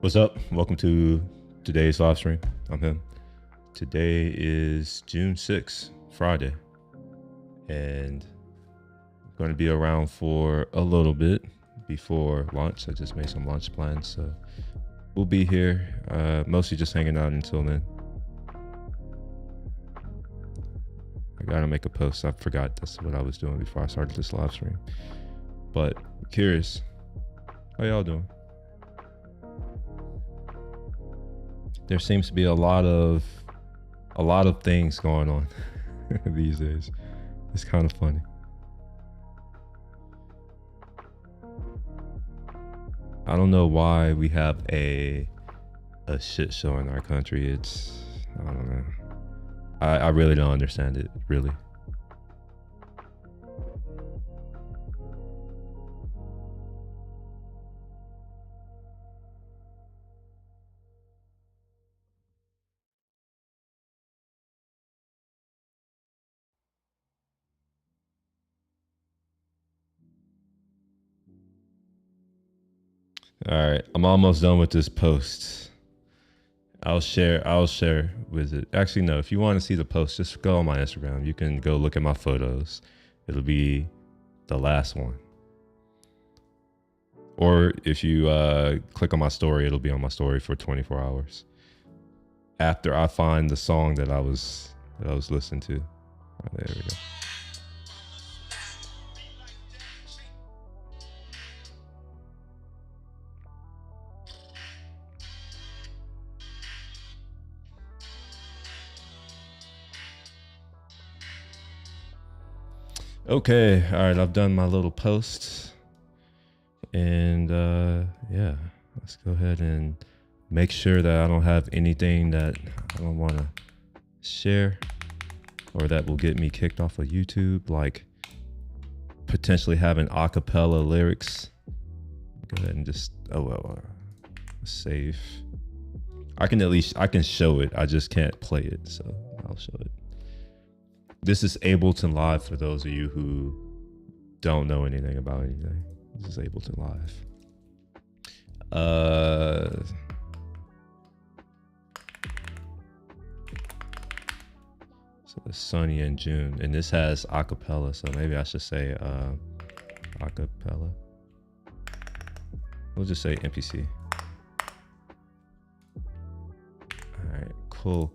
What's up? Welcome to today's live stream. I'm him. Today is June 6th, Friday, and I'm going to be around for a little bit before lunch. I just made some lunch plans, so we'll be here, mostly just hanging out until then. I gotta make a post. I forgot that's what I was doing before I started this live stream, but curious, how y'all doing? There seems to be a lot of things going on these days. It's kind of funny. I don't know why we have a shit show in our country. I don't know. I really don't understand it, really. All right, I'm almost done with this post. I'll share with it. Actually, no, if you want to see the post, just go on my Instagram. You can go look at my photos. It'll be the last one. Or if you click on my story, it'll be on my story for 24 hours. After I find the song that I was listening to. Oh, there we go. Okay, all right, I've done my little post. And yeah, let's go ahead and make sure that I don't have anything that I don't want to share or that will get me kicked off of YouTube, like potentially having a cappella lyrics. Go ahead and just, save. I can show it. I just can't play it, so I'll show it. This is Ableton Live for those of you who don't know anything about anything. This is Ableton Live. So it's Sunny in June, and this has acapella, so maybe I should say acapella. We'll just say MPC. All right, cool.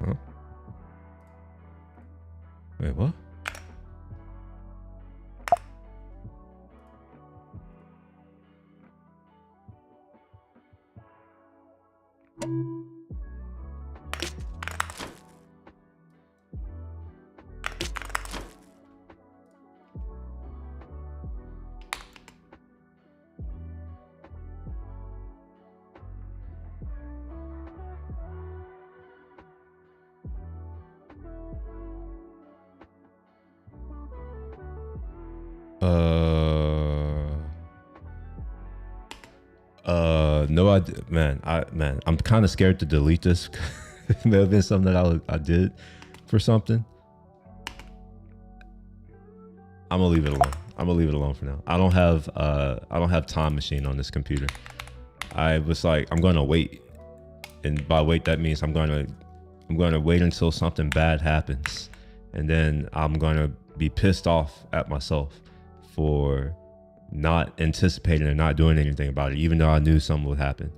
Huh? Wait, what? No, I'm kind of scared to delete this. It may have been something that I did for something. I'm gonna leave it alone. I'm gonna leave it alone for now. I don't have Time Machine on this computer. I was like, I'm gonna wait, and by wait that means I'm gonna wait until something bad happens, and then I'm gonna be pissed off at myself for not anticipating and not doing anything about it, even though I knew something would happen.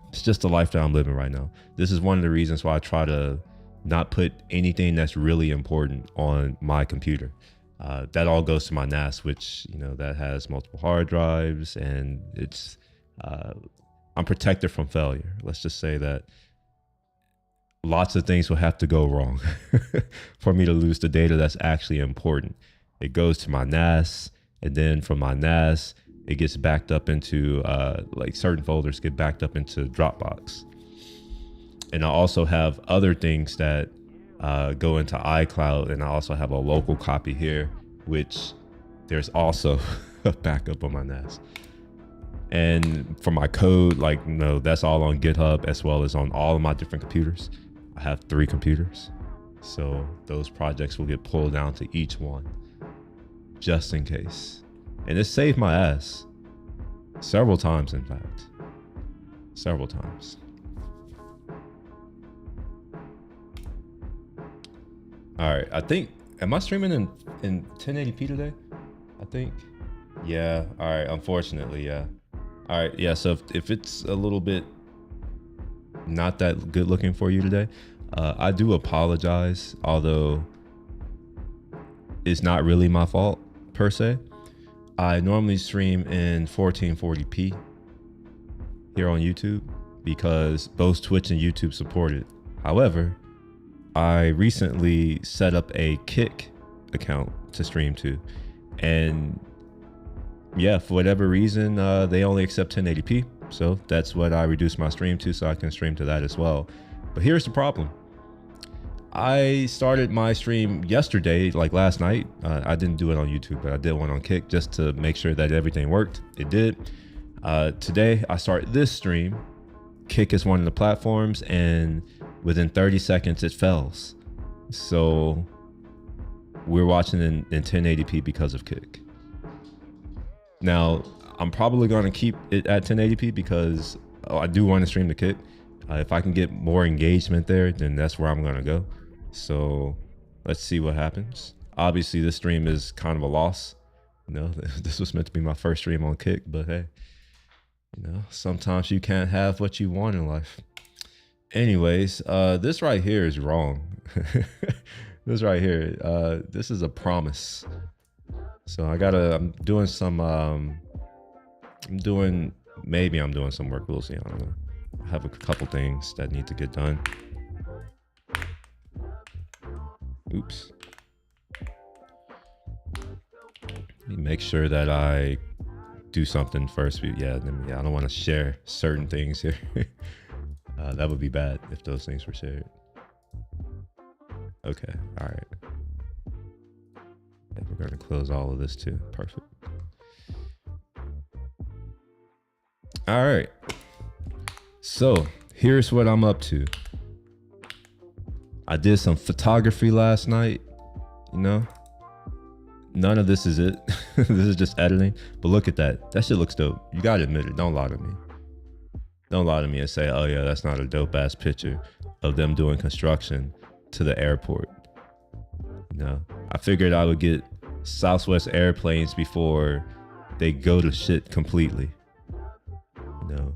It's just the life that I'm living right now. This is one of the reasons why I try to not put anything that's really important on my computer. That all goes to my NAS, which, you know, that has multiple hard drives, and it's I'm protected from failure. Let's just say that lots of things will have to go wrong for me to lose the data that's actually important. It goes to my NAS, and then from my NAS, it gets backed up into like certain folders get backed up into Dropbox. And I also have other things that go into iCloud, and I also have a local copy here, which there's also a backup on my NAS. And for my code, like, you know, that's all on GitHub as well as on all of my different computers. I have 3 computers, so those projects will get pulled down to each one, just in case. And it saved my ass several times, in fact, several times. All right, I think, am I streaming in 1080p today? I think, yeah. All right, unfortunately, yeah. All right, yeah, so if it's a little bit not that good looking for you today, I do apologize, although it's not really my fault per se. I normally stream in 1440p here on YouTube because both Twitch and YouTube support it. However, I recently set up a Kick account to stream to, and yeah, for whatever reason, they only accept 1080p. So that's what I reduced my stream to, so I can stream to that as well. But here's the problem. I started my stream yesterday, like last night. I didn't do it on YouTube, but I did one on Kick just to make sure that everything worked. It did. Today, I started this stream. Kick is one of the platforms, and within 30 seconds, it fails. So we're watching in 1080p because of Kick. Now, I'm probably going to keep it at 1080p because I do want to stream the Kick. If I can get more engagement there, then that's where I'm going to go. So let's see what happens. Obviously, this stream is kind of a loss. You know, this was meant to be my first stream on Kick, but hey, you know, sometimes you can't have what you want in life. Anyways, this right here is wrong. This right here, this is a promise. So I'm doing some, maybe I'm doing some work. We'll see. I don't know. I have a couple things that need to get done. Oops. Let me make sure that I do something first. Yeah, I don't want to share certain things here. That would be bad if those things were shared. Okay, all right. Yeah, we're going to close all of this too. Perfect. All right. So here's what I'm up to. I did some photography last night, you know. None of this is it. This is just editing. But look at that. That shit looks dope. You gotta admit it. Don't lie to me. Don't lie to me and say, oh yeah, that's not a dope ass picture of them doing construction to the airport. No, I figured I would get Southwest airplanes before they go to shit completely. No,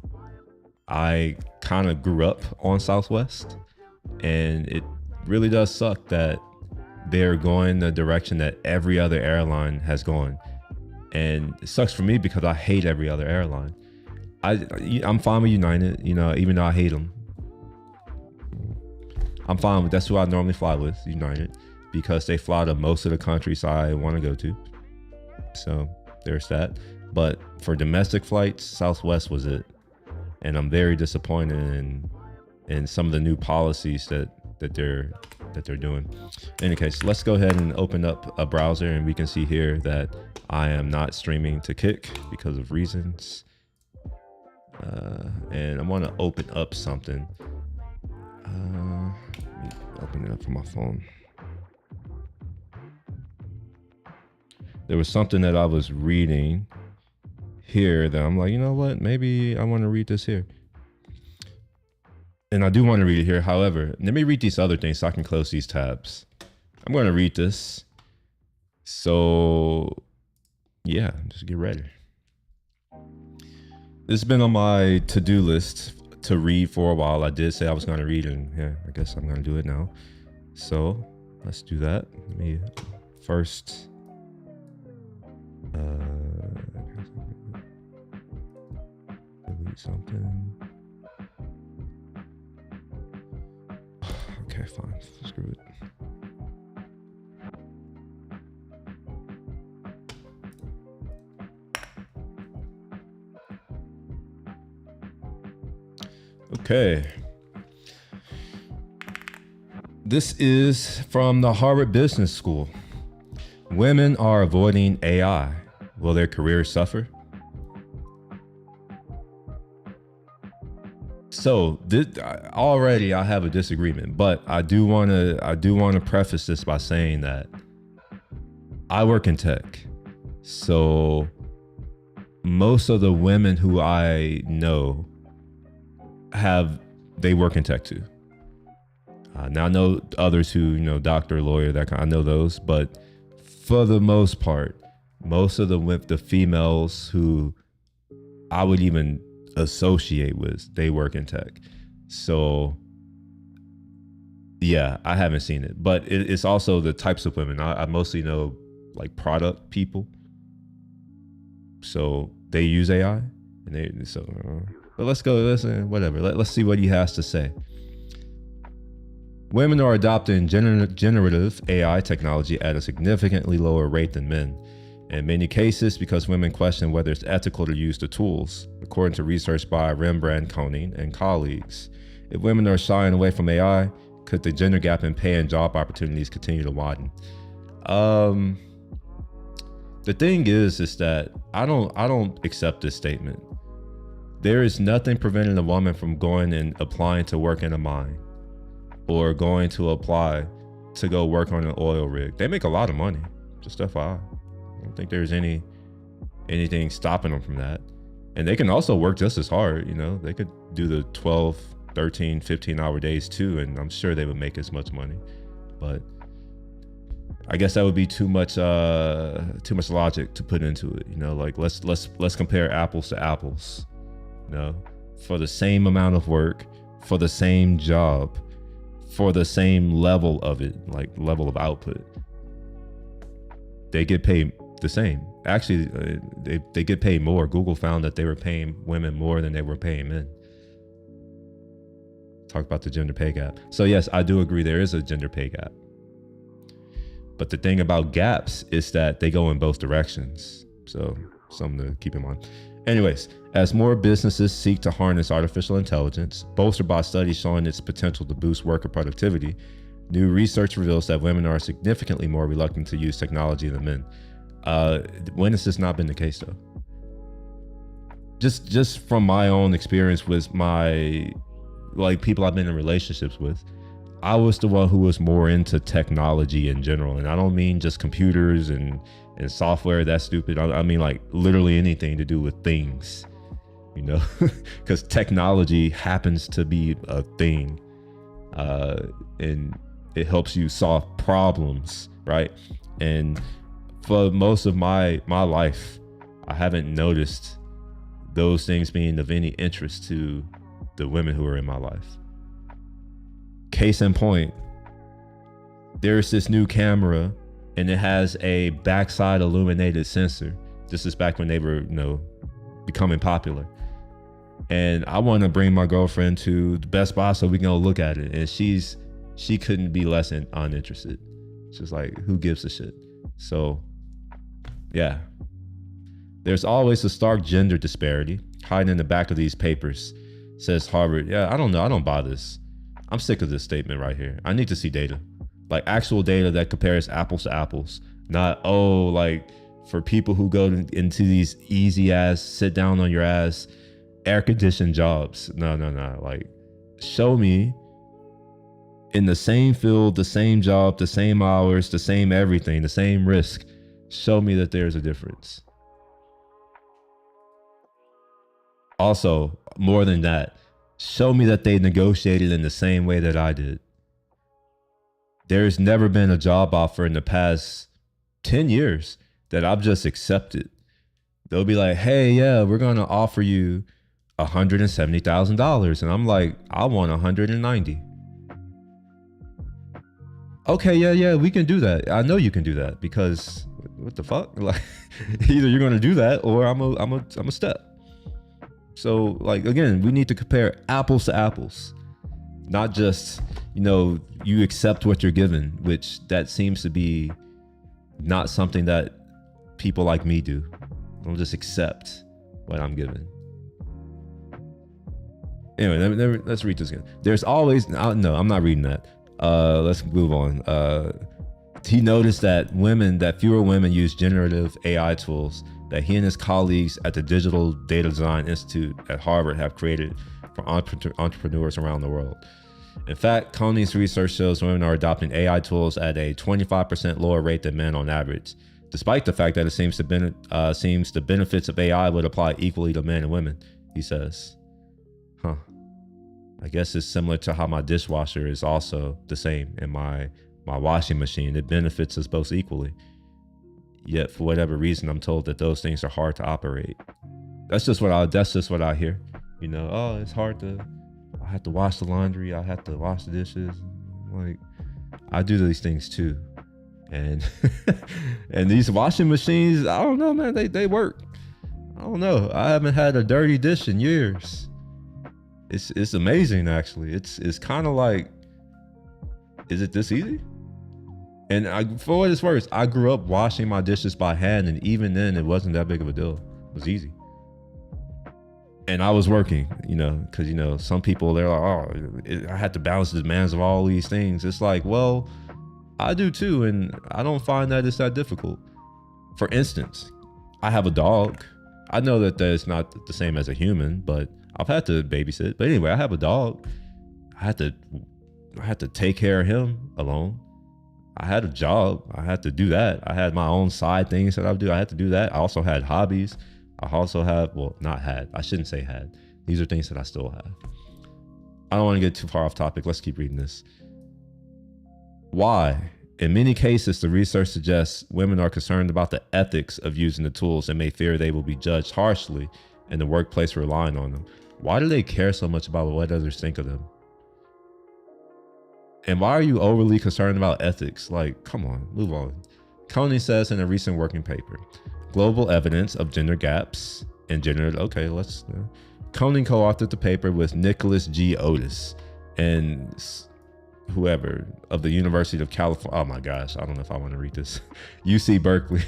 I kind of grew up on Southwest, and it really does suck that they're going the direction that every other airline has gone. And it sucks for me because I hate every other airline. I'm fine with United, you know, even though I hate them. I'm fine with, that's who I normally fly with, United, because they fly to most of the countries I want to go to. So there's that. But for domestic flights, Southwest was it. And I'm very disappointed in some of the new policies that they're doing. In any case, let's go ahead and open up a browser, and we can see here that I am not streaming to Kick because of reasons. And I want to open up something. Let me open it up from my phone. There was something that I was reading here that I'm like, you know what? Maybe I want to read this here. And I do want to read it here. However, let me read these other things so I can close these tabs. I'm going to read this. So yeah, just get ready. This has been on my to-do list to read for a while. I did say I was going to read, and yeah, I guess I'm going to do it now. So let's do that. Let me first Okay. This is from the Harvard Business School. Women are avoiding AI. Will their careers suffer? So already I have a disagreement, but I do want to preface this by saying that I work in tech. So most of the women who I know they work in tech too. Now I know others who, doctor, lawyer, that kind. I know those, but for the most part, most of the females who I would even associate with, they work in tech. So yeah, I haven't seen it, but it's also the types of women. I mostly know like product people, so they use AI, but let's go listen. Whatever. Let's see what he has to say. Women are adopting generative AI technology at a significantly lower rate than men. In many cases, because women question whether it's ethical to use the tools, according to research by Rembrandt Koning and colleagues. If women are shying away from AI, could the gender gap in pay and job opportunities continue to widen? The thing is that I don't accept this statement. There is nothing preventing a woman from going and applying to work in a mine or going to apply to go work on an oil rig. They make a lot of money, just FYI. I don't think there's anything stopping them from that. And they can also work just as hard, they could do the 12, 13, 15-hour days too, and I'm sure they would make as much money. But I guess that would be too much logic to put into it. Like let's compare apples to apples. For the same amount of work, for the same job, for the same level of it, like level of output, they get paid the same. Actually, they get paid more. Google found that they were paying women more than they were paying men. Talk about the gender pay gap. So yes, I do agree there is a gender pay gap. But the thing about gaps is that they go in both directions. So something to keep in mind. Anyways, as more businesses seek to harness artificial intelligence, bolstered by studies showing its potential to boost worker productivity, new research reveals that women are significantly more reluctant to use technology than men. When has this not been the case though? Just from my own experience with people I've been in relationships with, I was the one who was more into technology in general. And I don't mean just computers and software, that's stupid. I mean like literally anything to do with things, because technology happens to be a thing. And it helps you solve problems, right? And for most of my life, I haven't noticed those things being of any interest to the women who are in my life. Case in point, there's this new camera and it has a backside illuminated sensor. This is back when they were, becoming popular. And I want to bring my girlfriend to the Best Buy so we can go look at it. And she couldn't be less uninterested. She's like, who gives a shit? So yeah, there's always a stark gender disparity hiding in the back of these papers, says Harvard. Yeah, I don't know. I don't buy this. I'm sick of this statement right here. I need to see data, like actual data that compares apples to apples, not, like for people who go into these easy ass, sit down on your ass, air conditioned jobs. No. Like show me in the same field, the same job, the same hours, the same everything, the same risk. Show me that there's a difference. Also, more than that, show me that they negotiated in the same way that I did. There's never been a job offer in the past 10 years that I've just accepted. They'll be like, hey, yeah, we're going to offer you $170,000. And I'm like, I want 190. Okay, yeah, we can do that. I know you can do that because what the fuck? Like, either you're going to do that or I'm a step. So like, again, we need to compare apples to apples, not just, you accept what you're given, which that seems to be not something that people like me do. I don't just accept what I'm given. Anyway, let's read this again. There's always no, I'm not reading that. Let's move on. He noticed that fewer women use generative AI tools that he and his colleagues at the Digital Data Design Institute at Harvard have created for entrepreneurs around the world. In fact, Coney's research shows women are adopting AI tools at a 25% lower rate than men on average, despite the fact that it seems the benefits of AI would apply equally to men and women, he says. Huh. I guess it's similar to how my dishwasher is also the same in my washing machine. It benefits us both equally. Yet for whatever reason, I'm told that those things are hard to operate. That's just what I hear. You know, oh, it's hard I have to wash the laundry. I have to wash the dishes. Like, I do these things too. And and these washing machines, I don't know, man, they work. I don't know. I haven't had a dirty dish in years. It's amazing, actually. It's kind of like, is it this easy? And for what it's worth, I grew up washing my dishes by hand, and even then, it wasn't that big of a deal. It was easy. And I was working, you know, because, you know, some people, they're like, oh, I had to balance the demands of all these things. It's like, well, I do too, and I don't find that it's that difficult. For instance, I have a dog. I know that it's not the same as a human, but I've had to babysit. But anyway, I have a dog. I had to take care of him alone. I had a job. I had to do that. I had my own side things that I would do. I had to do that. I also had hobbies. I also have, well, not had. I shouldn't say had. These are things that I still have. I don't want to get too far off topic. Let's keep reading this. Why? In many cases, the research suggests women are concerned about the ethics of using the tools and may fear they will be judged harshly in the workplace relying on them. Why do they care so much about what others think of them? And why are you overly concerned about ethics? Like, come on, move on. Coney says in a recent working paper, Global Evidence of Gender Gaps in Gender. Okay, Coney co-authored the paper with Nicholas G. Otis and whoever of the University of California. Oh my gosh, I don't know if I want to read this. UC Berkeley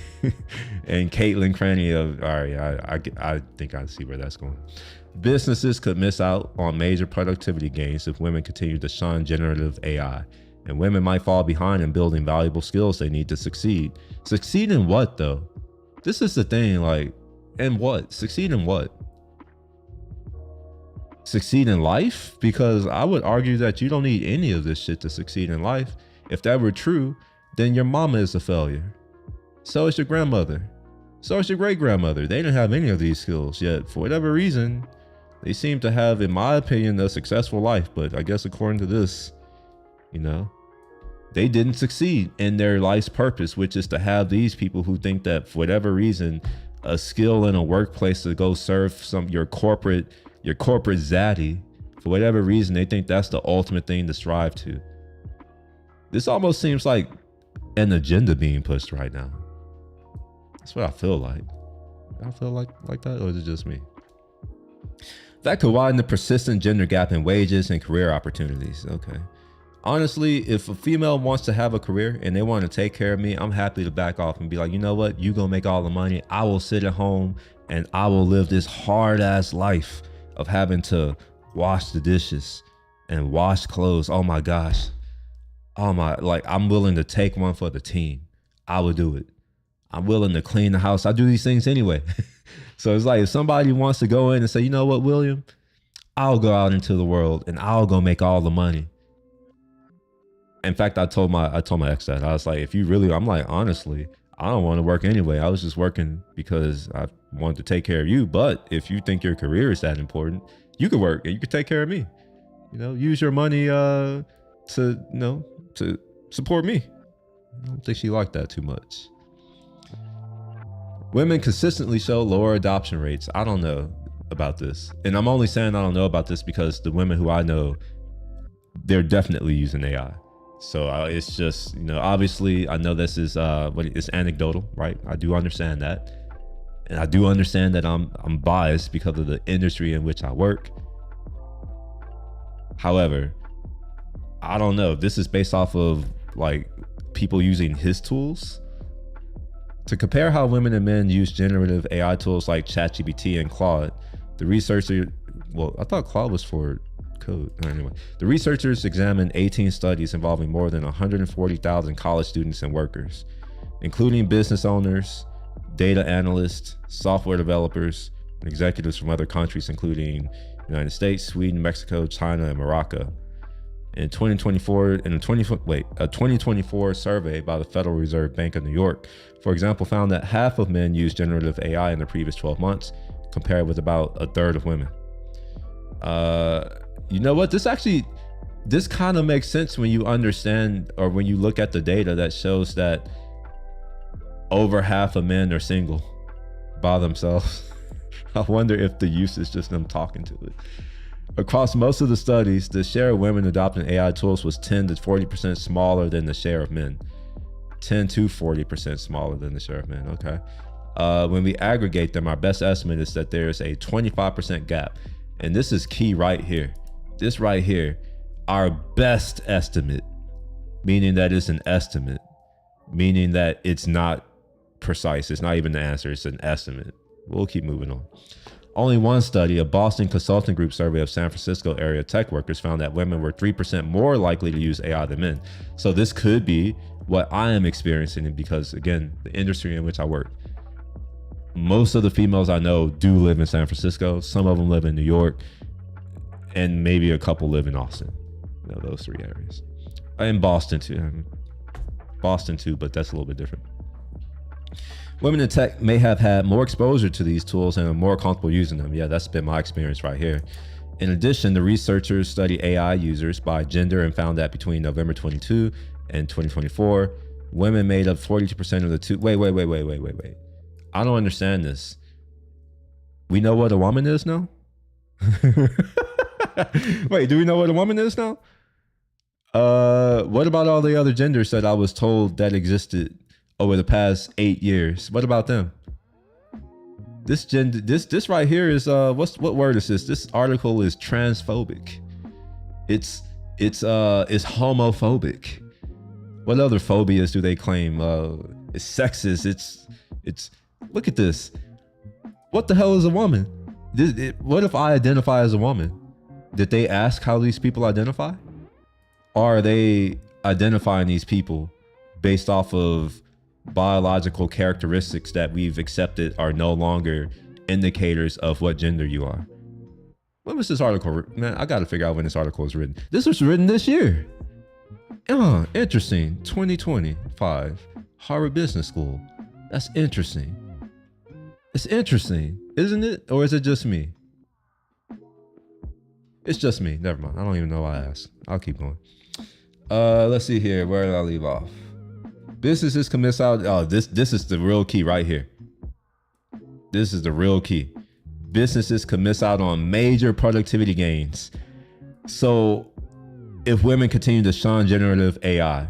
and Caitlin Cranny of, all right, I think I see where that's going. Businesses could miss out on major productivity gains if women continue to shun generative AI, and women might fall behind in building valuable skills they need to succeed. Succeed in what, though? This is the thing, like, in what? Succeed in what? Succeed in life? Because I would argue that you don't need any of this shit to succeed in life. If that were true, then your mama is a failure. So is your grandmother. So is your great-grandmother. They didn't have any of these skills, yet for whatever reason, they seem to have, in my opinion, a successful life. But I guess according to this, you know, they didn't succeed in their life's purpose, which is to have these people who think that for whatever reason, a skill in a workplace to go serve your corporate zaddy, for whatever reason, they think that's the ultimate thing to strive to. This almost seems like an agenda being pushed right now. That's what I feel like. I feel like that, or is it just me? That could widen the persistent gender gap in wages and career opportunities. Okay. Honestly, if a female wants to have a career and they want to take care of me, I'm happy to back off and be like, you know what? You gonna make all the money. I will sit at home and I will live this hard ass life of having to wash the dishes and wash clothes. Oh my gosh. I'm willing to take one for the team. I would do it. I'm willing to clean the house. I do these things anyway. So it's like, if somebody wants to go in and say, you know what, William, I'll go out into the world and I'll go make all the money. In fact, I told my ex that. I was like, I'm like, honestly, I don't want to work anyway. I was just working because I wanted to take care of you. But if you think your career is that important, you could work and you could take care of me. You know, use your money to support me. I don't think she liked that too much. Women consistently show lower adoption rates. I don't know about this. And I'm only saying I don't know about this because the women who I know, they're definitely using AI. So it's just, you know, obviously I know this is it's anecdotal, right? I do understand that. And I do understand that I'm biased because of the industry in which I work. However, I don't know if this is based off of like people using his tools. To compare how women and men use generative AI tools like ChatGPT and Claude, the researcher Well, I thought Claude was for code. Anyway, the researchers examined 18 studies involving more than 140,000 college students and workers, including business owners, data analysts, software developers, and executives from other countries, including United States, Sweden, Mexico, China, and Morocco. In 2024, a 2024 survey by the Federal Reserve Bank of New York, for example, found that half of men used generative AI in the previous 12 months, compared with about a third of women. You know what? This kind of makes sense when you understand, or when you look at the data that shows that over half of men are single by themselves. I wonder if the use is just them talking to it. Across most of the studies, the share of women adopting AI tools was 10 to 40% smaller than the share of men. 10 to 40% smaller than the share of men, okay? When we aggregate them, our best estimate is that there's a 25% gap. And this is key right here. This right here, our best estimate, meaning that it's an estimate, meaning that it's not precise. It's not even the answer, it's an estimate. We'll keep moving on. Only one study, a Boston Consulting Group survey of San Francisco area tech workers, found that women were 3% more likely to use AI than men. So this could be what I am experiencing, because again, the industry in which I work, most of the females I know do live in San Francisco. Some of them live in New York, and maybe a couple live in Austin. You know, those three areas. In Boston too. Boston too, but that's a little bit different. Women in tech may have had more exposure to these tools and are more comfortable using them. Yeah, that's been my experience right here. In addition, the researchers studied AI users by gender and found that between November 22 and 2024, women made up 42% of the two. Wait. I don't understand this. We know what a woman is now? Wait, do we know what a woman is now? What about all the other genders that I was told that existed over the past 8 years? What about them? This right here is what word is this? This article is transphobic. It's homophobic. What other phobias do they claim? It's sexist. It's look at this. What the hell is a woman? What if I identify as a woman? Did they ask how these people identify? Or are they identifying these people based off of biological characteristics that we've accepted are no longer indicators of what gender you are? When was this article? Man, I got to figure out when this article was written. This was written this year. Interesting. 2025, Harvard Business School. That's interesting. It's interesting, isn't it? Or is it just me? It's just me. Never mind. I don't even know why I asked. I'll keep going. Let's see here. Where did I leave off? Businesses can miss out. Oh, this is the real key right here. This is the real key. Businesses can miss out on major productivity gains. So if women continue to shun generative AI,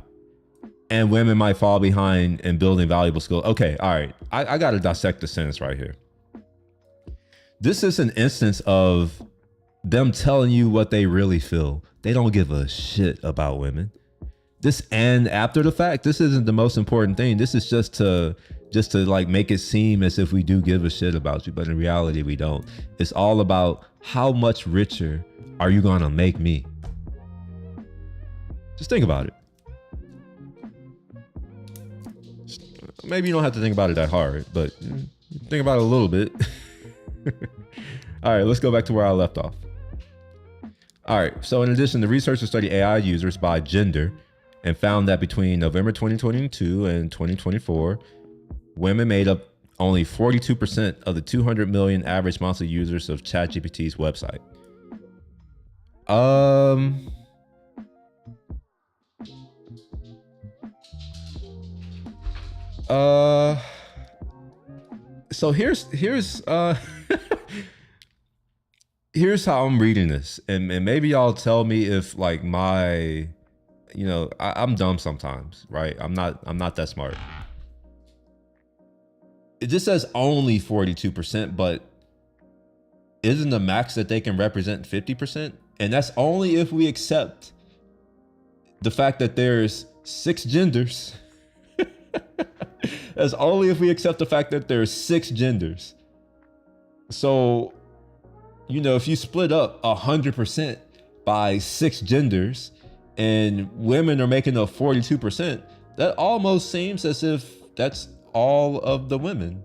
and women might fall behind in building valuable skills. Okay, all right. I got to dissect the sentence right here. This is an instance of them telling you what they really feel. They don't give a shit about women. This, and after the fact, this isn't the most important thing. This is just to like make it seem as if we do give a shit about you, but in reality we don't. It's all about how much richer are you gonna make me? Just think about it. Maybe you don't have to think about it that hard, but think about it a little bit. All right, let's go back to where I left off. All right, so in addition, the researchers studied AI users by gender and found that between November 2022 and 2024, women made up only 42% of the 200 million average monthly users of ChatGPT's website. So here's here's how I'm reading this, and maybe y'all tell me if like my, you know, I'm dumb sometimes, right? I'm not that smart. It just says only 42%, but isn't the max that they can represent 50%? And that's only if we accept the fact that there's 6 genders. That's only if we accept the fact that there's 6 genders. So you know, if you split up 100% by 6 genders and women are making up 42%, that almost seems as if that's all of the women.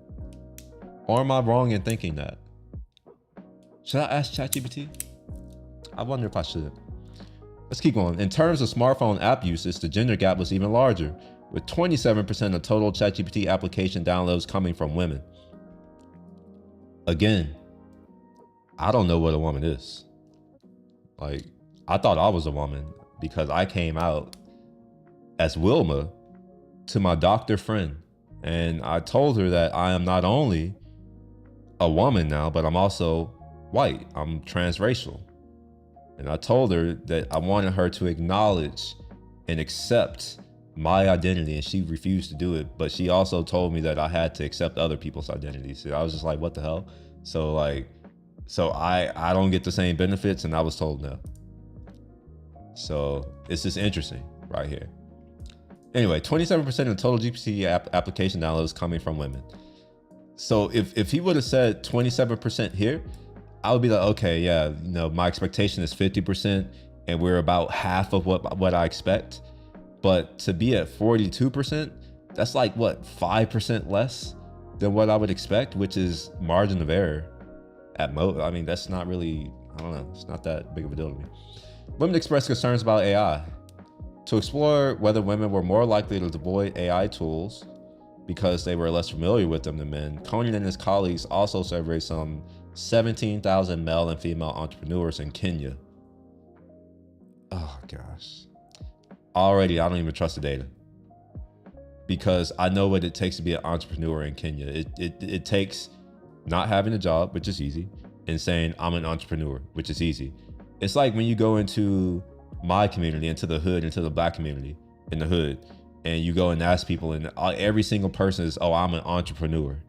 Or am I wrong in thinking that? Should I ask ChatGPT? I wonder if I should. Let's keep going. In terms of smartphone app usage, the gender gap was even larger, with 27% of total ChatGPT application downloads coming from women. Again, I don't know what a woman is. Like, I thought I was a woman because I came out as Wilma to my doctor friend. And I told her that I am not only a woman now, but I'm also white. I'm transracial. And I told her that I wanted her to acknowledge and accept my identity, and she refused to do it. But she also told me that I had to accept other people's identities. So I was just like, what the hell? So I don't get the same benefits, and I was told no. So it's just interesting right here. Anyway, 27% of total GPT application downloads coming from women. So if he would have said 27% here, I would be like, okay, yeah, you know, my expectation is 50%, and we're about half of what I expect. But to be at 42%, that's like what, 5% less than what I would expect, which is margin of error at most. I mean, that's not really, I don't know, it's not that big of a deal to me. Women expressed concerns about AI. To explore whether women were more likely to deploy AI tools because they were less familiar with them than men, Conan and his colleagues also surveyed some 17,000 male and female entrepreneurs in Kenya. Oh gosh. Already, I don't even trust the data, because I know what it takes to be an entrepreneur in Kenya. It takes not having a job, which is easy, and saying I'm an entrepreneur, which is easy. It's like when you go into my community, into the hood, into the black community in the hood, and you go and ask people, and every single person is, oh, I'm an entrepreneur.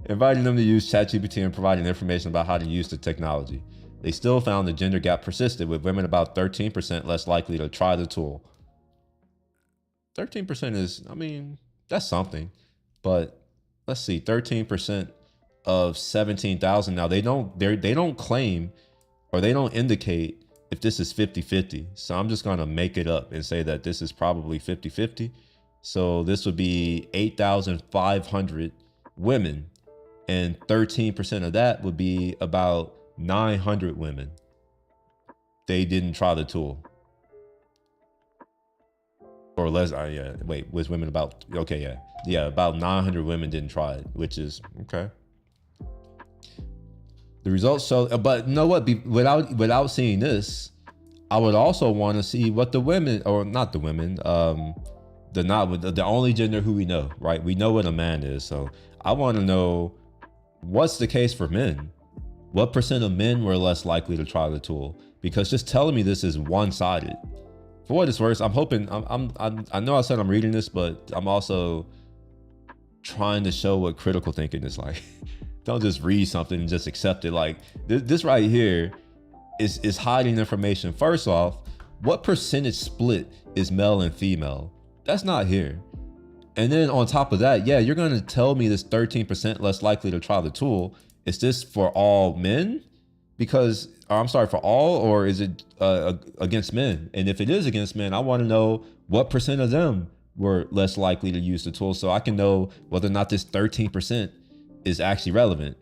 Inviting them to use ChatGPT and providing information about how to use the technology. They still found the gender gap persisted, with women about 13% less likely to try the tool. 13% is, I mean, that's something, but let's see, 13% of 17,000. Now they don't claim, or they don't indicate if this is 50-50. So I'm just gonna make it up and say that this is probably 50-50. So this would be 8,500 women, and 13% of that would be about 900 women. They didn't try the tool. Or less, was women about, okay, yeah, about 900 women didn't try it, which is, okay. The results show, but you know what, without seeing this, I would also want to see what the women, or not the women, the only gender who we know, right? We know what a man is. So I want to know what's the case for men. What percent of men were less likely to try the tool? Because just telling me this is one-sided. For what it's worth, I'm hoping, I know I said I'm reading this, but I'm also trying to show what critical thinking is like. Don't just read something and just accept it. Like this right here is hiding information. First off, what percentage split is male and female? That's not here. And then on top of that, yeah, you're gonna tell me this 13% less likely to try the tool. Is this for all men? Because, or I'm sorry, for all, or is it against men? And if it is against men, I want to know what percent of them were less likely to use the tool, so I can know whether or not this 13% is actually relevant.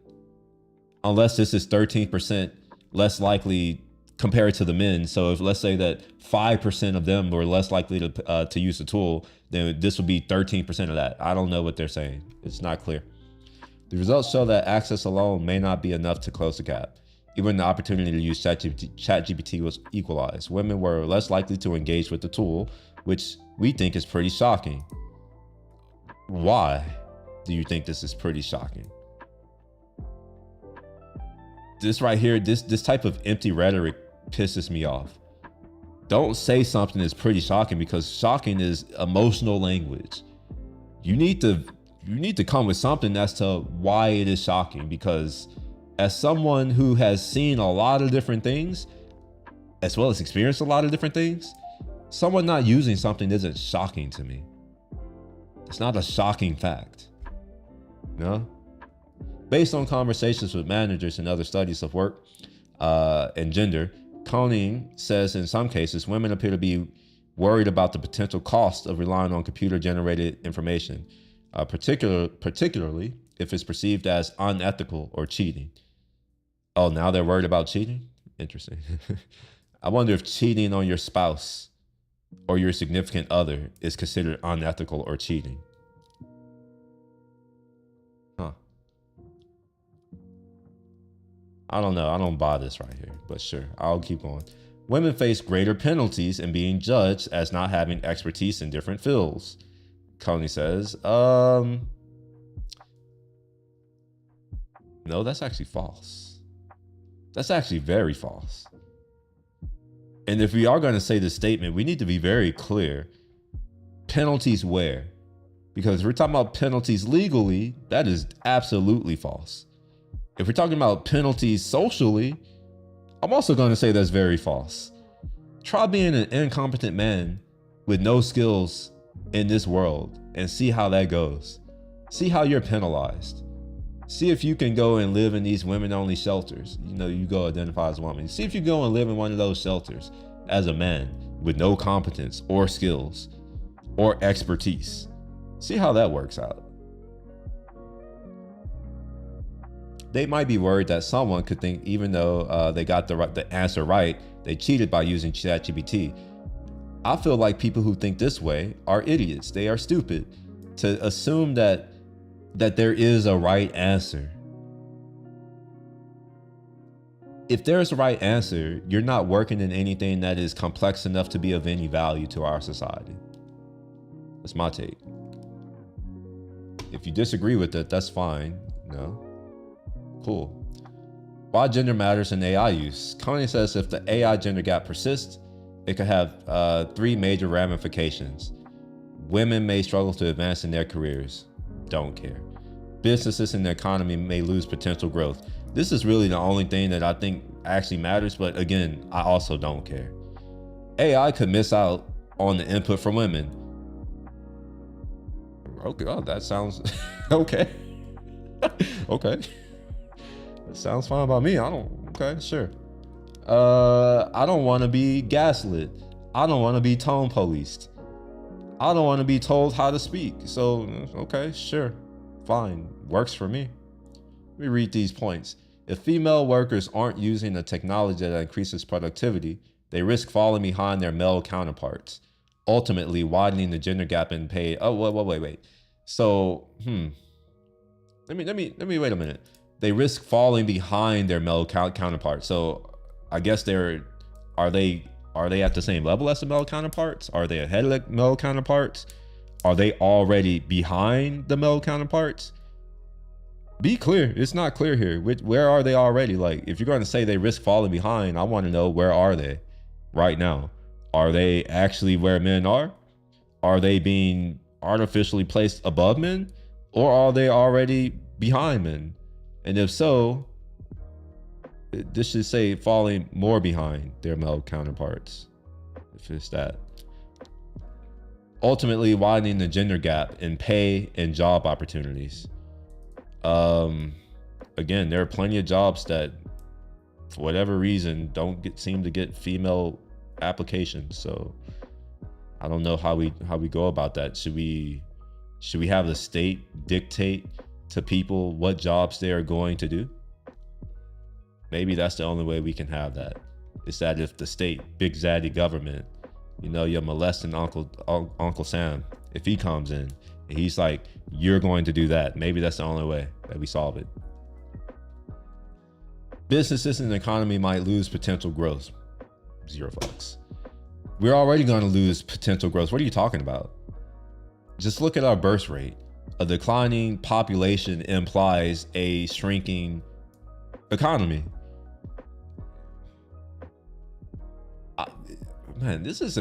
Unless this is 13% less likely compared to the men. So if, let's say that 5% of them were less likely to use the tool, then this would be 13% of that. I don't know what they're saying. It's not clear. The results show that access alone may not be enough to close the gap. Even the opportunity to use ChatGPT was equalized. Women were less likely to engage with the tool, which we think is pretty shocking. Why do you think this is pretty shocking? This right here, this type of empty rhetoric pisses me off. Don't say something that's pretty shocking, because shocking is emotional language. You need to come with something as to why it is shocking, because as someone who has seen a lot of different things, as well as experienced a lot of different things, someone not using something isn't shocking to me. It's not a shocking fact. No? Based on conversations with managers and other studies of work and gender, Koning says in some cases, women appear to be worried about the potential cost of relying on computer-generated information, particularly if it's perceived as unethical or cheating. Oh, now they're worried about cheating? Interesting. I wonder if cheating on your spouse or your significant other is considered unethical or cheating. Huh. I don't know. I don't buy this right here, but sure, I'll keep going. Women face greater penalties in being judged as not having expertise in different fields. Coney says, no, that's actually false. That's actually very false. And if we are going to say this statement, we need to be very clear. Penalties where? Because if we're talking about penalties legally, that is absolutely false. If we're talking about penalties socially, I'm also going to say that's very false. Try being an incompetent man with no skills in this world and see how that goes. See how you're penalized. See if you can go and live in these women-only shelters. You know, you go identify as a woman. See if you go and live in one of those shelters as a man with no competence or skills or expertise. See how that works out. They might be worried that someone could think, even though they got the answer right, they cheated by using ChatGPT. I feel like people who think this way are idiots. They are stupid to assume that there is a right answer. If there's a right answer, you're not working in anything that is complex enough to be of any value to our society. That's my take. If you disagree with it, that's fine. No. Cool. Why gender matters in AI use. Coney says if the AI gender gap persists, it could have 3 major ramifications. Women may struggle to advance in their careers. Don't care. Businesses and the economy may lose potential growth. This is really the only thing that I think actually matters, but again, I also don't care. AI could miss out on the input from women. Okay, oh, that sounds okay. Okay. That sounds fine by me. Okay, sure. I don't want to be gaslit. I don't want to be tone policed. I don't want to be told how to speak. So, okay, sure. Fine. Works for me. Let me read these points. If female workers aren't using the technology that increases productivity, they risk falling behind their male counterparts, ultimately widening the gender gap in pay. Oh, wait. So, let me wait a minute. They risk falling behind their male counterparts. So, I guess are they at the same level as the male counterparts? Are they ahead of the male counterparts? Are they already behind the male counterparts? Be clear. It's not clear here. Where are they already? Like, if you're going to say they risk falling behind, I want to know, where are they right now? Are they actually where men are? Are they being artificially placed above men? Or are they already behind men? And if so, this should say falling more behind their male counterparts, if it's that. Ultimately widening the gender gap in pay and job opportunities. Again, there are plenty of jobs that, for whatever reason, don't seem to get female applications. So I don't know how we go about that. Should we have the state dictate to people what jobs they are going to do? Maybe that's the only way we can have that. Is that if the state, big zaddy government, you know, you're molesting Uncle Sam, if he comes in and he's like, you're going to do that, maybe that's the only way that we solve it. Businesses and the economy might lose potential growth. Zero fucks. We're already going to lose potential growth. What are you talking about? Just look at our birth rate. A declining population implies a shrinking economy. Man, this is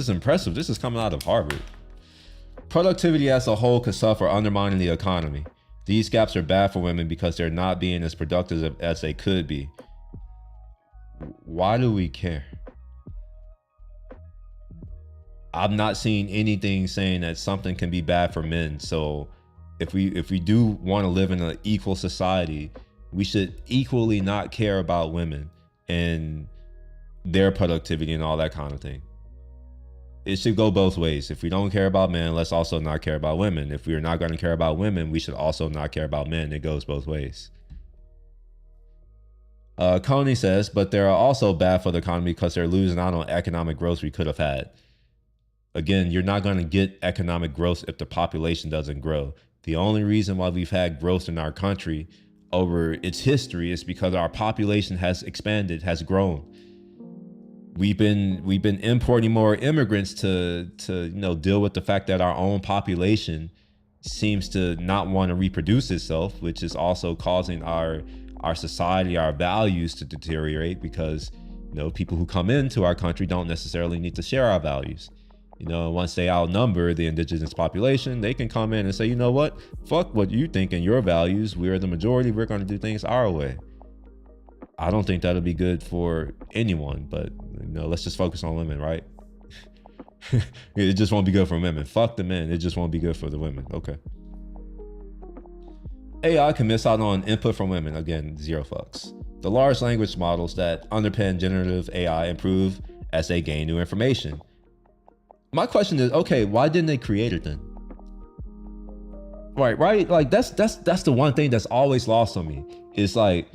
impressive. This is coming out of Harvard. Productivity as a whole could suffer, undermining the economy. These gaps are bad for women because they're not being as productive as they could be. Why do we care? I'm not seeing anything saying that something can be bad for men. So If we do want to live in an equal society, we should equally not care about women and their productivity and all that kind of thing. It should go both ways. If we don't care about men, let's also not care about women. If we're not going to care about women, we should also not care about men. It goes both ways. Coney says, but they're also bad for the economy because they're losing out on economic growth we could have had. Again, you're not going to get economic growth if the population doesn't grow. The only reason why we've had growth in our country over its history is because our population has expanded, has grown. We've been importing more immigrants to deal with the fact that our own population seems to not want to reproduce itself, which is also causing our society, our values to deteriorate, because people who come into our country don't necessarily need to share our values. Once they outnumber the indigenous population, they can come in and say, you know what, fuck what you think and your values. We're the majority. We're going to do things our way. I don't think that'll be good for anyone, but let's just focus on women, right? It just won't be good for women. Fuck the men. It just won't be good for the women. Okay. AI can miss out on input from women. Again, zero fucks. The large language models that underpin generative AI improve as they gain new information. My question is, okay, why didn't they create it then? Right? Like that's the one thing that's always lost on me. It's like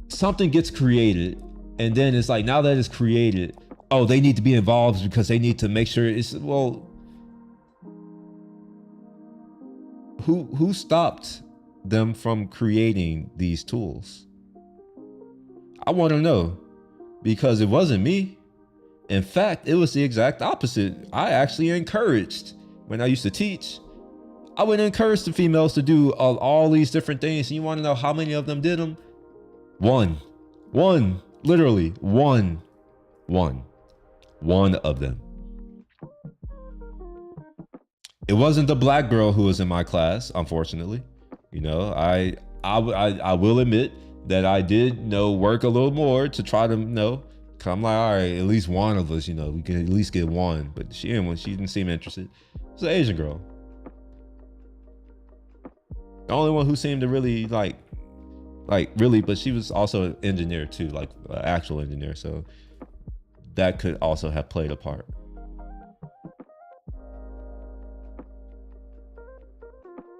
something gets created, and then it's like, now that it's created, oh, they need to be involved because they need to make sure it's, well, who stopped them from creating these tools? I want to know, because it wasn't me. In fact, it was the exact opposite. I actually encouraged, when I used to teach, I would encourage the females to do all these different things. And you want to know how many of them did them? One, literally one of them. It wasn't the black girl who was in my class, unfortunately. I will admit that I did work a little more to try to cause I'm like, all right, at least one of us, we can at least get one. But she didn't seem interested. It's an Asian girl. The only one who seemed to really like really, but she was also an engineer too, like an actual engineer. So that could also have played a part.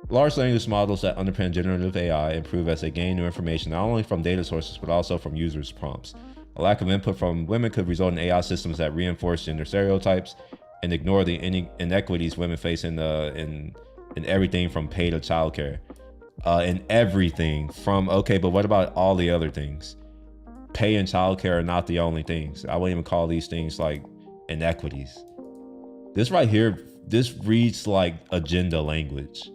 Large language models that underpin generative AI improve as they gain new information, not only from data sources, but also from users' prompts. A lack of input from women could result in AI systems that reinforce gender stereotypes and ignore the inequities women face in everything from pay to childcare. In everything from, okay, but what about all the other things? Pay and childcare are not the only things. I wouldn't even call these things like inequities. This right here, this reads like agenda language.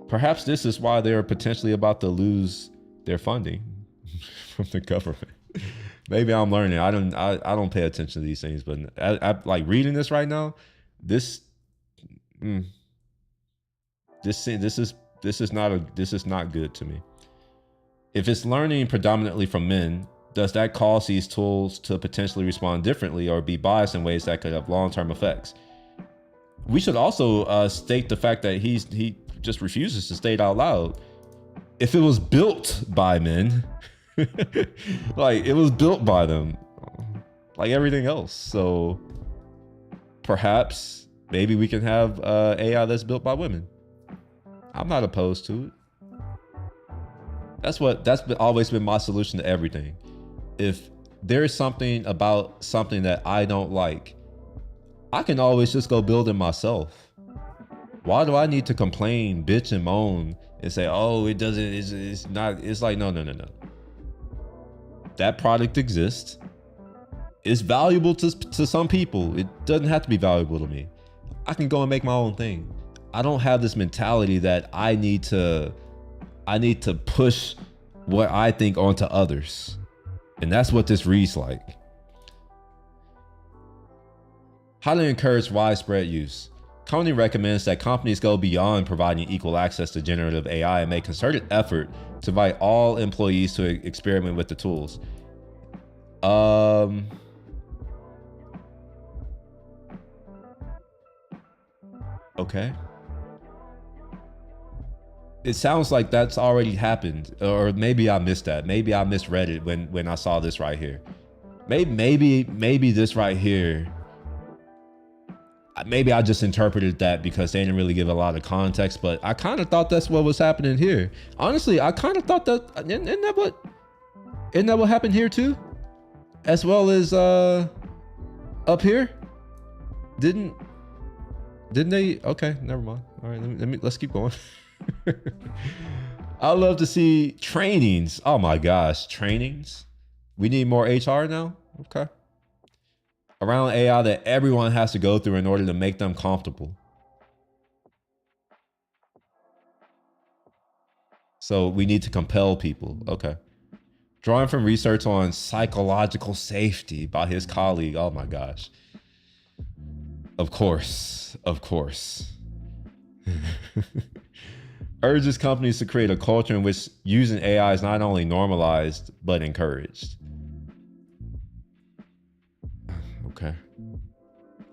Perhaps this is why they're potentially about to lose their funding from the government. Maybe I'm learning. I don't pay attention to these things, but I like reading this right now. This is not good to me. If it's learning predominantly from men, does that cause these tools to potentially respond differently or be biased in ways that could have long-term effects? We should also state the fact that he just refuses to state out loud. If it was built by men, like it was built by them, like everything else. So perhaps maybe we can have AI that's built by women. I'm not opposed to it. That's always been my solution to everything. If there's something about something that I don't like, I can always just go build it myself. Why do I need to complain, bitch, and moan and say, oh, it doesn't, it's not, it's like, no. That product exists. It's valuable to some people. It doesn't have to be valuable to me. I can go and make my own thing. I don't have this mentality that I need to push what I think onto others. And that's what this reads like. How to encourage widespread use. Coney recommends that companies go beyond providing equal access to generative AI and make concerted effort to invite all employees to experiment with the tools. Okay. It sounds like that's already happened, or maybe I missed that. Maybe I misread it when I saw this right here. Maybe this right here. Maybe I just interpreted that because they didn't really give a lot of context, but I kind of thought that's what was happening here. Honestly, I kind of thought that isn't that what happened here too, as well as up here. Didn't they? Okay, never mind. All right, let's keep going. I love to see trainings. Oh my gosh, trainings. We need more HR now. Okay. Around AI that everyone has to go through in order to make them comfortable. So we need to compel people. Okay. Drawing from research on psychological safety by his colleague. Oh my gosh. Of course. Of course. Urges companies to create a culture in which using AI is not only normalized, but encouraged. Okay.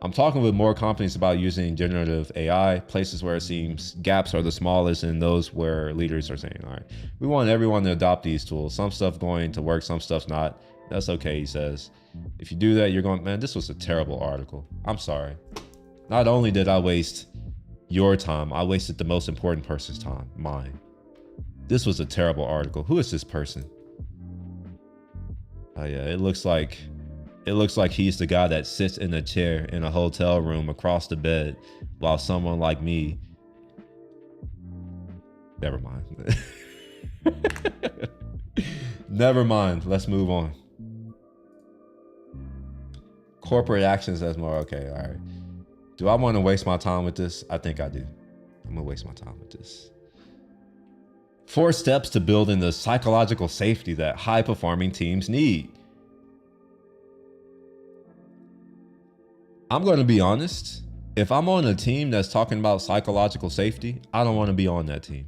I'm talking with more companies about using generative AI, places where it seems gaps are the smallest and those where leaders are saying, all right, we want everyone to adopt these tools. Some stuff going to work, some stuff's not. That's okay, he says. If you do that, you're going, man, this was a terrible article. I'm sorry. Not only did I waste your time, I wasted the most important person's time, mine. This was a terrible article. Who is this person? Oh yeah, it looks like he's the guy that sits in a chair in a hotel room across the bed while someone like me. Never mind. Never mind. Let's move on. Corporate actions as more. Okay, all right. Do I want to waste my time with this? I think I do. I'm gonna waste my time with this. 4 steps to building the psychological safety that high-performing teams need. I'm going to be honest. If I'm on a team that's talking about psychological safety, I don't want to be on that team.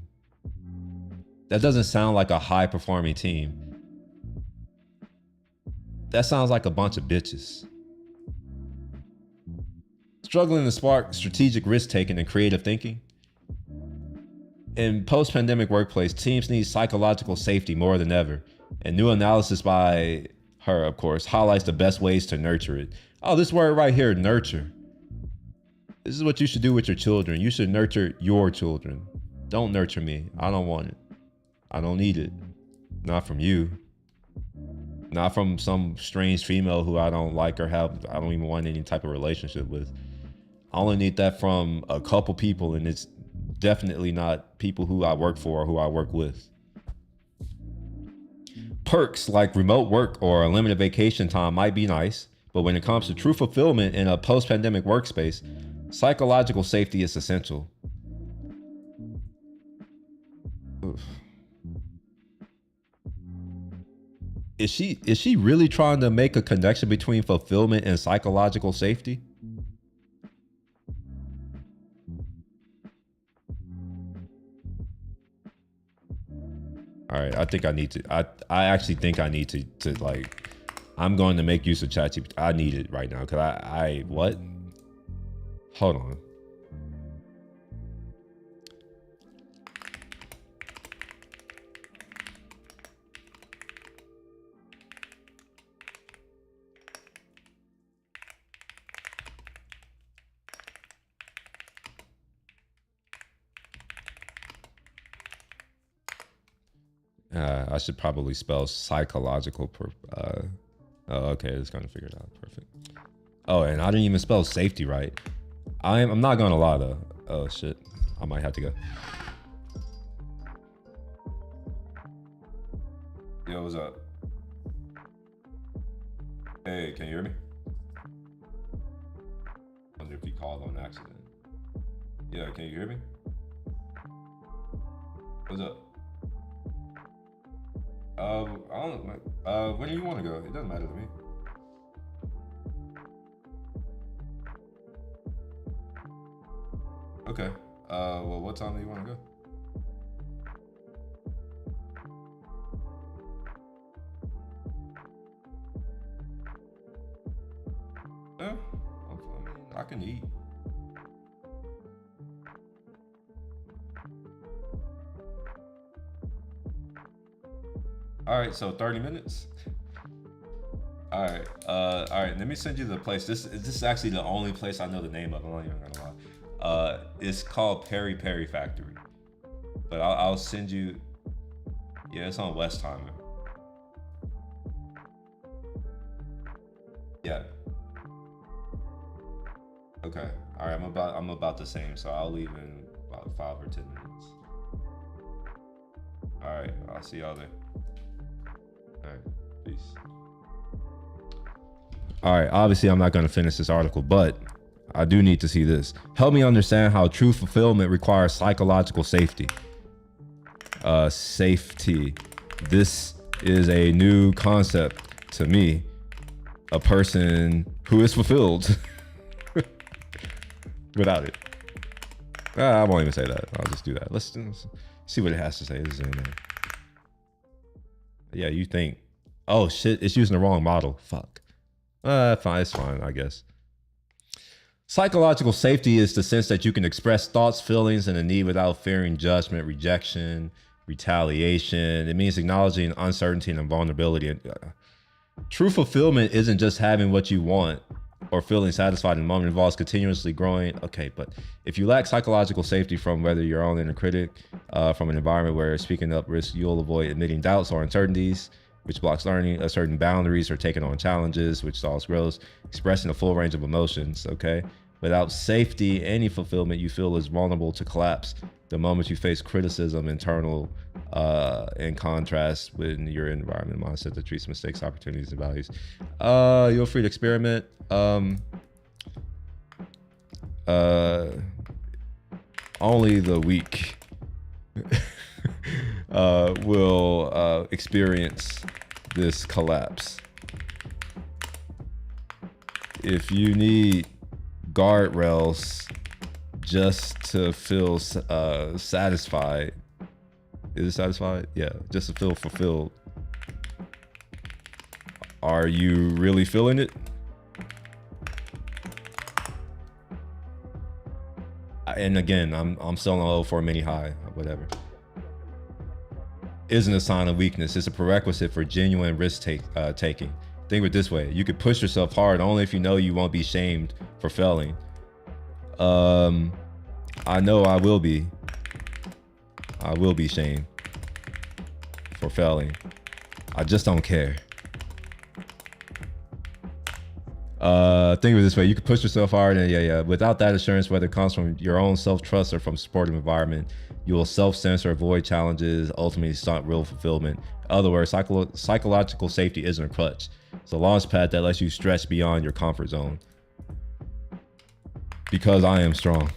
That doesn't sound like a high-performing team. That sounds like a bunch of bitches. Struggling to spark strategic risk-taking and creative thinking. In post-pandemic workplace, teams need psychological safety more than ever. And new analysis by her, of course, highlights the best ways to nurture it. Oh, this word right here, nurture. This is what you should do with your children. You should nurture your children. Don't nurture me. I don't want it. I don't need it. Not from you. Not from some strange female who I don't like or have. I don't even want any type of relationship with. I only need that from a couple people, and it's definitely not people who I work for or who I work with. Perks like remote work or a limited vacation time might be nice, but when it comes to true fulfillment in a post-pandemic workspace, psychological safety is essential. Oof. Is she really trying to make a connection between fulfillment and psychological safety? All right, I think I need to. I actually think I need to like. I'm going to make use of ChatGPT. I need it right now because I what? Hold on. I should probably spell psychological. Oh, okay, it's gonna figure it out. Perfect. Oh, and I didn't even spell safety right. I'm not gonna lie though. Oh shit, I might have to go. Yo, what's up? Hey, can you hear me? I wonder if he called on accident. Yeah, can you hear me? What's up? I don't. When do you want to go? It doesn't matter to me. Okay. Well, what time do you want to go? Yeah, I mean, I can eat. All right, so 30 minutes. All right, all right. Let me send you the place. This is actually the only place I know the name of. I'm not even gonna lie. It's called Peri Peri Factory, but I'll send you. Yeah, it's on Westheimer. Yeah. Okay. All right. I'm about the same, so I'll leave in about 5 or 10 minutes. All right. I'll see y'all there. All right. Peace. All right. Obviously, I'm not going to finish this article, but I do need to see this. Help me understand how true fulfillment requires psychological safety. Safety. This is a new concept to me. A person who is fulfilled without it. I won't even say that. I'll just do that. Let's see what it has to say. This is in there. Yeah, you think, oh shit, it's using the wrong model. Fuck. Fine, it's fine, I guess. Psychological safety is the sense that you can express thoughts, feelings, and a need without fearing judgment, rejection, retaliation. It means acknowledging uncertainty and vulnerability. True fulfillment isn't just having what you want or feeling satisfied in the moment. It involves continuously growing. Okay, but if you lack psychological safety from whether your own inner critic, from an environment where speaking up risks, you'll avoid admitting doubts or uncertainties, which blocks learning, certain boundaries, or taking on challenges, which stalls growth, expressing a full range of emotions, okay? Without safety, any fulfillment you feel is vulnerable to collapse the moment you face criticism, internal, in contrast with your environment mindset that treats mistakes, opportunities, and values. You're free to experiment. Only the weak will experience this collapse. If you need guardrails just to feel satisfied, is it satisfied? Yeah, just to feel fulfilled. Are you really feeling it? And again, I'm still on low for a mini high, whatever. Isn't a sign of weakness. It's a prerequisite for genuine risk taking. Think of it this way: you could push yourself hard only if you know you won't be shamed for failing. I know I will be shamed for failing. I just don't care. Think of it this way: you can push yourself hard, and without that assurance, whether it comes from your own self-trust or from supportive environment, you will self-censor, avoid challenges, ultimately stunt real fulfillment. In other words, psychological safety isn't a crutch. It's a launch pad that lets you stretch beyond your comfort zone. Because I am strong.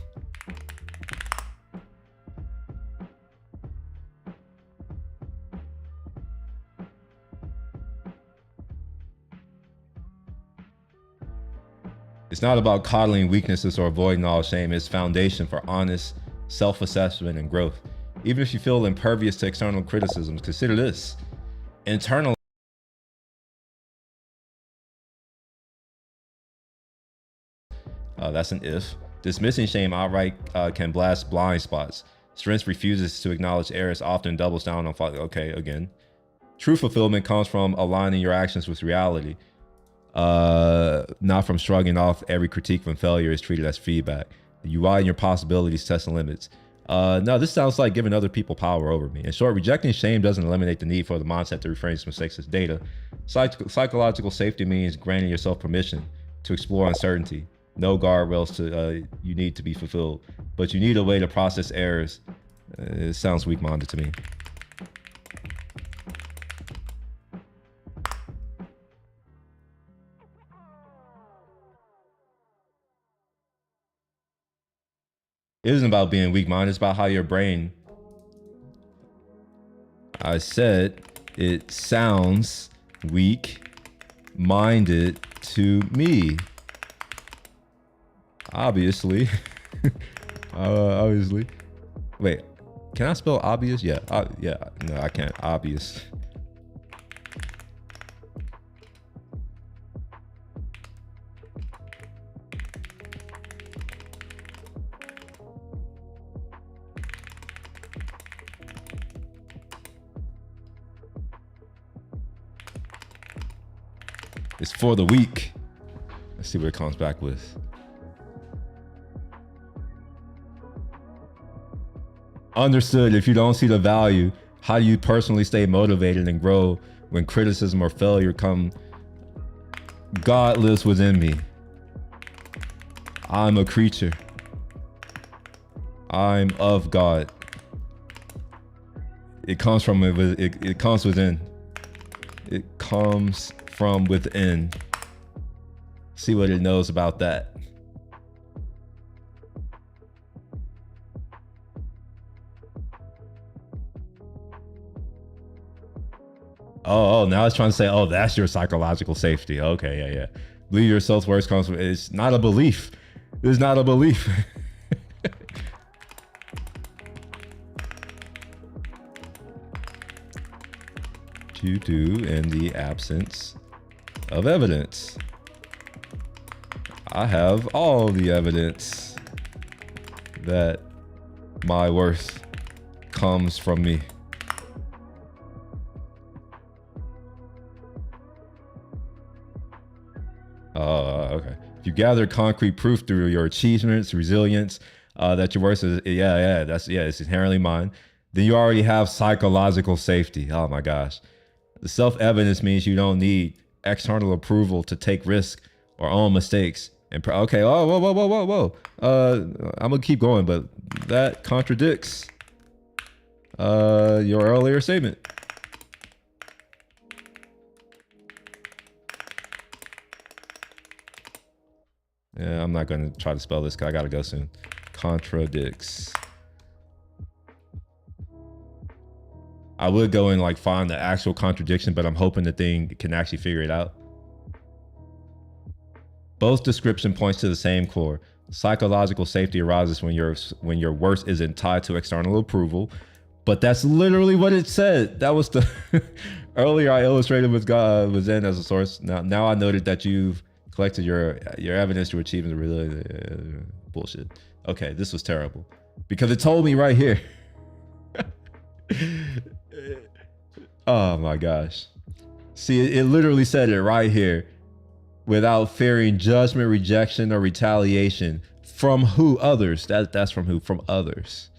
It's not about coddling weaknesses or avoiding all shame. It's foundation for honest self-assessment and growth. Even if you feel impervious to external criticisms, consider this: internal. That's an if. Dismissing shame outright can blast blind spots. Strength refuses to acknowledge errors, often doubles down on fault. Okay, again. True fulfillment comes from aligning your actions with reality. Not from shrugging off every critique when failure is treated as feedback. You widen your possibilities, testing limits. No, this sounds like giving other people power over me. In short, rejecting shame doesn't eliminate the need for the mindset to reframe mistakes as data. Psychological safety means granting yourself permission to explore uncertainty. No guardrails to you need to be fulfilled, but you need a way to process errors. It sounds weak-minded to me. It isn't about being weak-minded. It's about how your brain. I said it sounds weak-minded to me. Obviously. Obviously. Wait, can I spell obvious? Yeah. Yeah. No, I can't. Obvious. It's for the weak. Let's see what it comes back with. Understood. If you don't see the value, how do you personally stay motivated and grow when criticism or failure come? God lives within me. I'm a creature. I'm of God. It comes from it comes within. It comes from within. See what it knows about that. Oh, now it's trying to say, oh, that's your psychological safety. Okay, yeah. Believe your self-worth comes from, it's not a belief. It's not a belief. You do in the absence of evidence. I have all the evidence that my worth comes from me. Okay. If you gather concrete proof through your achievements, resilience, that your worth is, it's inherently mine, then you already have psychological safety. Oh my gosh. The self-evidence means you don't need external approval to take risks or own mistakes. And okay, whoa. I'm gonna keep going, but that contradicts your earlier statement. Yeah, I'm not gonna try to spell this because I gotta go soon. Contradicts. I would go and like find the actual contradiction, but I'm hoping the thing can actually figure it out. Both description points to the same core. Psychological safety arises when your worth isn't tied to external approval. But that's literally what it said. That was the earlier I illustrated with God was in as a source. Now I noted that you've collected your evidence to achieve the really bullshit. Okay, this was terrible because it told me right here. Oh my gosh. See, it literally said it right here. Without fearing judgment, rejection, or retaliation from who? Others. That's from who? From others.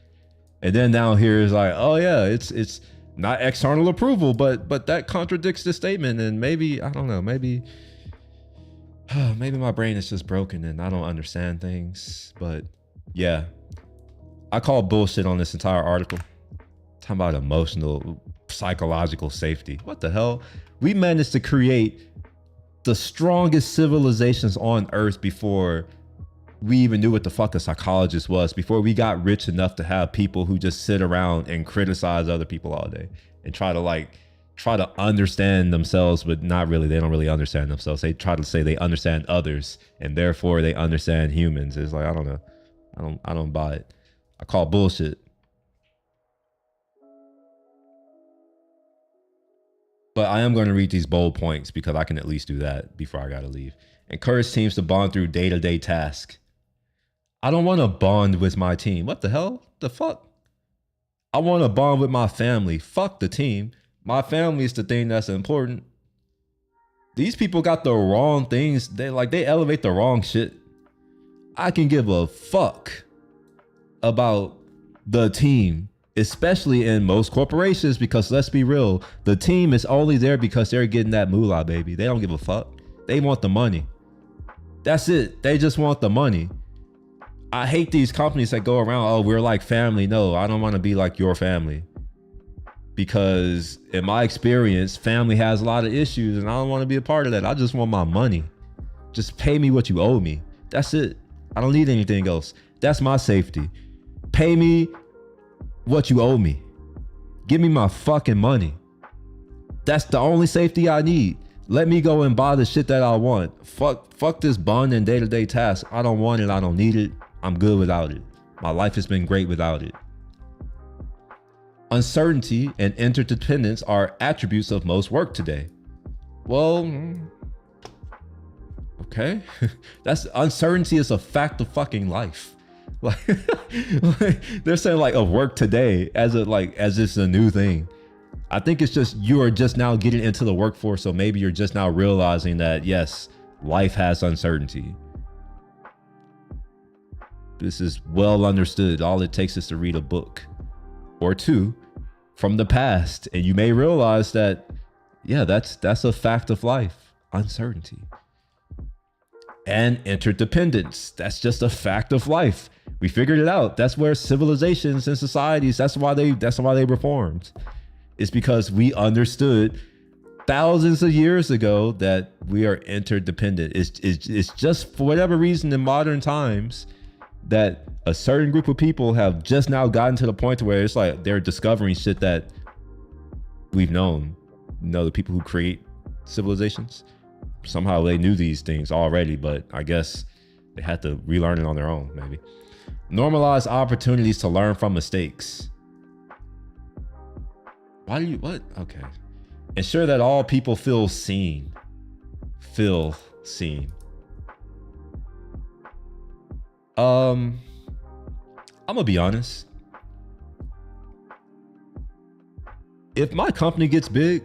And then down here is like, oh yeah, it's not external approval, but that contradicts the statement. And maybe, I don't know, maybe my brain is just broken and I don't understand things. But yeah, I call bullshit on this entire article. Talking about emotional, psychological safety. What the hell? We managed to create the strongest civilizations on Earth before we even knew what the fuck a psychologist was, before we got rich enough to have people who just sit around and criticize other people all day and try to understand themselves, but not really. They don't really understand themselves. They try to say they understand others and therefore they understand humans. It's like, I don't know. I don't buy it. I call bullshit. But I am going to read these bold points because I can at least do that before I got to leave. Encourage teams to bond through day-to-day tasks. I don't want to bond with my team. What the hell? The fuck? I want to bond with my family. Fuck the team. My family is the thing that's important. These people got the wrong things. They elevate the wrong shit. I can give a fuck about the team, especially in most corporations, because let's be real, the team is only there because they're getting that moolah, baby. They don't give a fuck. They want the money. That's it. They just want the money. I hate these companies that go around, oh, we're like family. No, I don't want to be like your family. Because in my experience, family has a lot of issues and I don't want to be a part of that. I just want my money. Just pay me what you owe me. That's it. I don't need anything else. That's my safety. Pay me what you owe me. Give me my fucking money. That's the only safety I need. Let me go and buy the shit that I want. Fuck this bond and day-to-day tasks. I don't want it. I don't need it. I'm good without it. My life has been great without it. Uncertainty and interdependence are attributes of most work today. Well, okay. That's uncertainty is a fact of fucking life. Like they're saying like of work today as it's a new thing. I think it's just you are just now getting into the workforce, so maybe you're just now realizing that yes, life has uncertainty. This is well understood. All it takes is to read a book or two from the past, and you may realize that, yeah, that's a fact of life. Uncertainty and interdependence. That's just a fact of life. We figured it out. That's where civilizations and societies, that's why they were formed. It's because we understood thousands of years ago that we are interdependent. It's just for whatever reason in modern times that a certain group of people have just now gotten to the point where it's like they're discovering shit that we've known. You know, the people who create civilizations, somehow they knew these things already, but I guess they had to relearn it on their own, maybe. Normalize opportunities to learn from mistakes. Why do you, what? Okay. Ensure that all people feel seen. Feel seen. I'm gonna be honest. If my company gets big,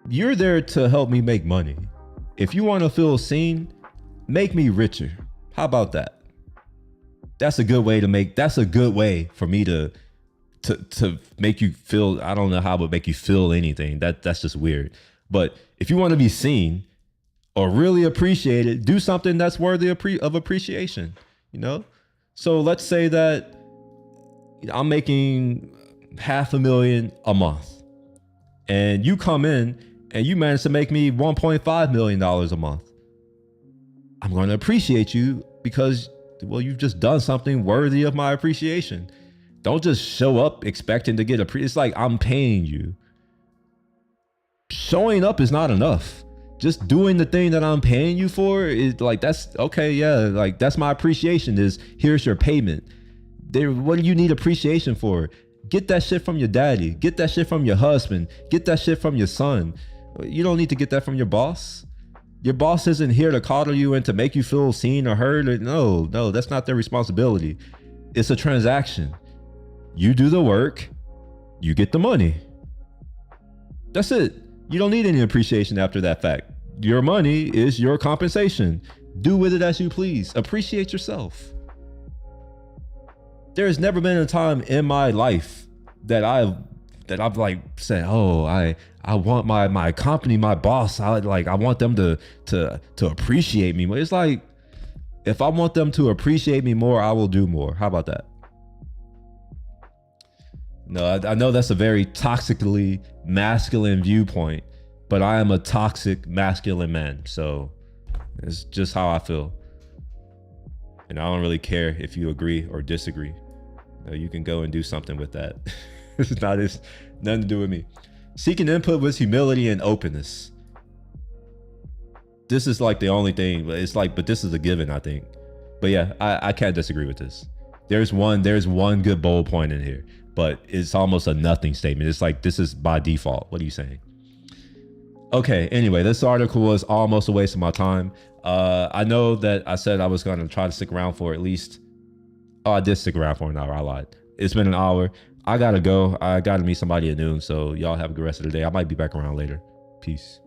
you're there to help me make money. If you want to feel seen, make me richer. How about that? That's a good way to make, that's a good way for me to make you feel, I don't know how, but make you feel anything. That's just weird. But if you want to be seen or really appreciated, do something that's worthy of appreciation, you know? So let's say that I'm making $500,000 a month and you come in and you manage to make me $1.5 million a month. I'm going to appreciate you because, well, you've just done something worthy of my appreciation. Don't just show up expecting to get it's like I'm paying you. Showing up is not enough. Just doing the thing that I'm paying you for is like, that's okay. Yeah. Like that's my appreciation is here's your payment. What do you need appreciation for? Get that shit from your daddy. Get that shit from your husband. Get that shit from your son. You don't need to get that from your boss. Your boss isn't here to coddle you and to make you feel seen or heard. No, that's not their responsibility. It's a transaction. You do the work, you get the money. That's it. You don't need any appreciation after that fact. Your money is your compensation. Do with it as you please. Appreciate yourself. There has never been a time in my life that I've like said, oh, I want my company, my boss, I want them to appreciate me. It's like, if I want them to appreciate me more, I will do more. How about that? No, I know that's a very toxically masculine viewpoint, but I am a toxic masculine man. So it's just how I feel. And I don't really care if you agree or disagree. You can go and do something with that. It's nothing to do with me. Seeking input with humility and openness. This is like the only thing, it's like, but this is a given, I think. But yeah, I can't disagree with this. There's one good bold point in here, but it's almost a nothing statement. It's like, this is by default. What are you saying? Okay, anyway, this article was almost a waste of my time. I know that I said I was going to try to stick around for at least, I did stick around for an hour. I lied. It's been an hour. I gotta go. I gotta meet somebody at noon. So y'all have a good rest of the day. I might be back around later. Peace.